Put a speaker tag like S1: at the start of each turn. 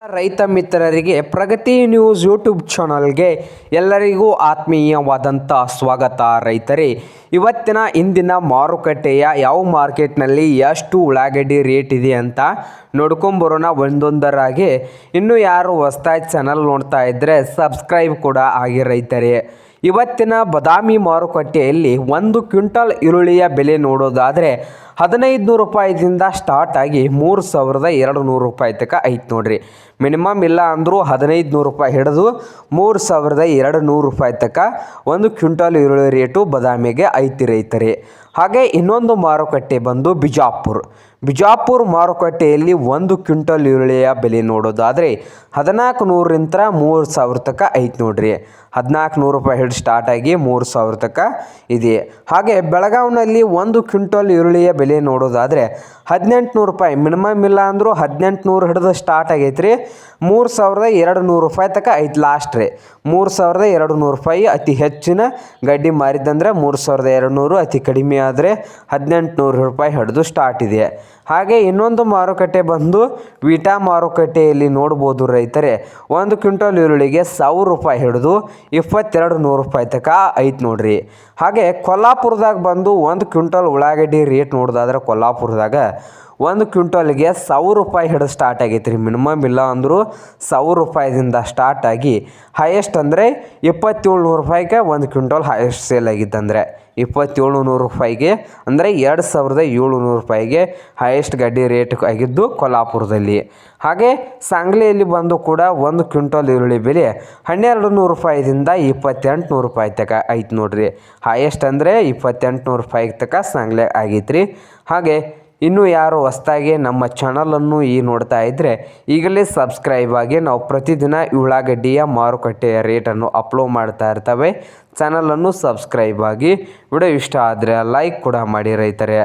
S1: ರೈತ ಮಿತ್ರರಿಗೆ ಪ್ರಗತಿ news YouTube ಚಾನಲ್ಗೆ ಎಲ್ಲರಿಗೂ ಆತ್ಮೀಯವಾದಂಥ ಸ್ವಾಗತ. ರೈತರೇ, ಇಂದಿನ ಮಾರುಕಟ್ಟೆಯ ಯಾವ ಮಾರ್ಕೆಟ್ನಲ್ಲಿ ಎಷ್ಟು ಉಳ್ಳಾಗಡ್ಡಿ ರೇಟ್ ಇದೆ ಅಂತ ನೋಡ್ಕೊಂಬರೋಣ ಒಂದೊಂದರಾಗಿ. ಇನ್ನೂ ಯಾರು ಹೊಸದಾಗಿ ಚಾನಲ್ ನೋಡ್ತಾ ಇದ್ದರೆ ಸಬ್ಸ್ಕ್ರೈಬ್ ಕೂಡ ಆಗಿ ರೈತರೇ. ಇವತ್ತಿನ ಬಾದಾಮಿ ಮಾರುಕಟ್ಟೆಯಲ್ಲಿ 1 ಕ್ವಿಂಟಲ್ ಈರುಳ್ಳಿಯ ಬೆಲೆ ನೋಡೋದಾದರೆ 1500 ರೂಪಾಯಿದಿಂದ ಸ್ಟಾರ್ಟ್ ಆಗಿ 3200 ರೂಪಾಯಿ ತನಕ ಐತೆ ನೋಡ್ರಿ. ಮಿನಿಮಮ್ ಇಲ್ಲ ಅಂದರೂ 1500 ರೂಪಾಯಿ ಹಿಡಿದು 3200 ರೂಪಾಯಿ ತನಕ 1 ಕ್ವಿಂಟಲ್ ಈರುಳ್ಳಿ ರೇಟು ಬಾದಾಮಿಗೆ ಐತಿ ರೈತರೇ. ಹಾಗೆ ಇನ್ನೊಂದು ಮಾರುಕಟ್ಟೆ ಬಂದು ಬಿಜಾಪುರ ಮಾರುಕಟ್ಟೆಯಲ್ಲಿ 1 ಕ್ವಿಂಟಲ್ ಈರುಳ್ಳಿಯ ಬೆಲೆ ನೋಡೋದಾದರೆ 1400ರಿಂದ 3000 ತನಕ ಐತೆ ನೋಡ್ರಿ. 1400 ರೂಪಾಯಿ ಹಿಡಿದು ಸ್ಟಾರ್ಟ್ ಆಗಿ 3000 ತನಕ ಇದೆ. ಹಾಗೆ ಬೆಳಗಾವಿನಲ್ಲಿ 1 ಕ್ವಿಂಟಲ್ ಈರುಳ್ಳಿಯ ಬೆಲೆ ನೋಡೋದಾದರೆ 1800 ರೂಪಾಯಿ, ಮಿನಿಮಮ್ ಇಲ್ಲ ಅಂದರೂ 1800 ಹಿಡಿದು ಸ್ಟಾರ್ಟ್ ಆಗೈತೆ ರೀ. 3200 ರೂಪಾಯಿ ತನಕ ಐತೆ ಲಾಸ್ಟ್ ರೀ. 3200 ರೂಪಾಯಿ ಅತಿ ಹೆಚ್ಚಿನ ಗಡ್ಡಿ ಮಾರಿದ್ದಂದ್ರೆ 3200, ಅತಿ ಕಡಿಮೆ ಆದರೆ 1800 ರೂಪಾಯಿ ಹಿಡಿದು ಸ್ಟಾರ್ಟ್ ಇದೆ. ಹಾಗೆ ಇನ್ನೊಂದು ಮಾರುಕಟ್ಟೆ ಬಂದು ವಿಟಾ ಮಾರುಕಟ್ಟೆಯಲ್ಲಿ ನೋಡ್ಬೋದು ರೈತರೇ. 1 ಕ್ವಿಂಟಲ್ ಈರುಳ್ಳಿಗೆ 1000 ರೂಪಾಯಿ ಹಿಡಿದು 2200 ರೂಪಾಯಿ ತನಕ ಐತೆ ನೋಡ್ರಿ. ಹಾಗೆ ಕೊಲ್ಲಾಪುರದಾಗ ಬಂದು 1 ಕ್ವಿಂಟಲ್ ಉಳ್ಳಾಗಡ್ಡಿ ರೇಟ್ ನೋಡೋದಾದ್ರೆ ಕೊಲ್ಲಾಪುರದಾಗ 1 ಕ್ವಿಂಟಲ್ಗೆ 1000 ರೂಪಾಯಿ ಹಿಡಿದು ಸ್ಟಾರ್ಟ್ ಆಗೈತೆ ರೀ. ಮಿನಿಮಮ್ ಇಲ್ಲ ಅಂದರೂ 1000 ರೂಪಾಯಿದಿಂದ ಸ್ಟಾರ್ಟ್ ಆಗಿ ಹೈಯೆಸ್ಟ್ ಅಂದರೆ 2700 ರೂಪಾಯಿಗೆ 1 ಕ್ವಿಂಟಲ್ ಹೈಯೆಸ್ಟ್ ಸೇಲ್ ಆಗಿದ್ದಂದರೆ 2700 ರೂಪಾಯಿಗೆ ಅಂದರೆ 2700 ರೂಪಾಯಿಗೆ ಹೈಯೆಸ್ಟ್ ಗಡ್ಡಿ ರೇಟ್ ಆಗಿದ್ದು ಕೊಲ್ಲಾಪುರದಲ್ಲಿ. ಹಾಗೆ ಸಾಂಗ್ಲಿಯಲ್ಲಿ ಬಂದು ಕೂಡ 1 ಕ್ವಿಂಟಲ್ ಈರುಳ್ಳಿ ಬೆಲೆ 1200 ರೂಪಾಯಿದಿಂದ 2800 ರೂಪಾಯಿ ತನಕ ಐತೆ ನೋಡ್ರಿ. ಹೈಯೆಸ್ಟ್ ಅಂದರೆ 2800 ರೂಪಾಯಿ ತನಕ ಸಾಂಗ್ಲಿ ಆಗೈತೆ ರೀ. ಹಾಗೆ ಇನ್ನೂ ಯಾರು ಹೊಸದಾಗಿ ನಮ್ಮ ಚಾನಲನ್ನು ನೋಡ್ತಾ ಇದ್ದರೆ ಈಗಲೇ ಸಬ್ಸ್ಕ್ರೈಬ್ ಆಗಿ. ನಾವು ಪ್ರತಿದಿನ ಉಳ್ಳಾಗಡ್ಡಿಯ ಮಾರುಕಟ್ಟೆಯ ರೇಟನ್ನು ಅಪ್ಲೋಡ್ ಮಾಡ್ತಾ ಇರ್ತವೆ. ಚಾನಲನ್ನು ಸಬ್ಸ್ಕ್ರೈಬ್ ಆಗಿ. ವಿಡಿಯೋ ಇಷ್ಟ ಆದರೆ ಲೈಕ್ ಕೂಡ ಮಾಡಿ ರೈತರೇ.